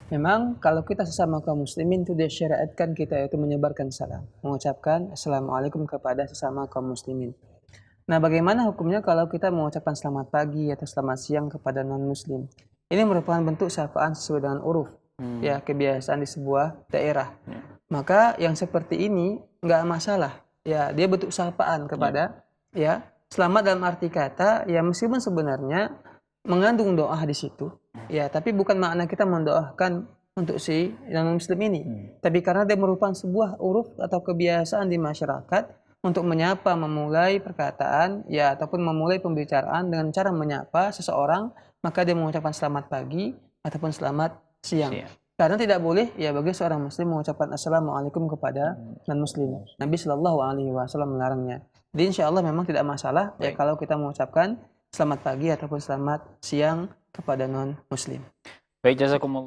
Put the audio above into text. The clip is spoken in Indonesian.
Memang kalau kita sesama kaum muslimin itu disyariatkan kita itu menyebarkan salam, mengucapkan assalamualaikum kepada sesama kaum muslimin. Nah, bagaimana hukumnya kalau kita mengucapkan selamat pagi atau selamat siang kepada non-muslim? Ini merupakan bentuk sapaan sesuai dengan uruf, ya, kebiasaan di sebuah daerah. Maka yang seperti ini nggak masalah, ya, dia bentuk sapaan kepada, ya, selamat dalam arti kata, ya, meskipun sebenarnya mengandung doa di situ, ya, tapi bukan makna kita mendoakan untuk si non-muslim ini, tapi karena dia merupakan sebuah uruf atau kebiasaan di masyarakat untuk menyapa, memulai perkataan, ya, ataupun memulai pembicaraan dengan cara menyapa seseorang, maka dia mengucapkan selamat pagi ataupun selamat siang. Karena tidak boleh, ya, bagi seorang muslim mengucapkan assalamualaikum kepada non-muslim. Nabi Shallallahu Alaihi Wasallam melarangnya. Jadi insya Allah memang tidak masalah, ya, kalau kita mengucapkan selamat pagi ataupun selamat siang kepada non-muslim. Baik, jazakumullah.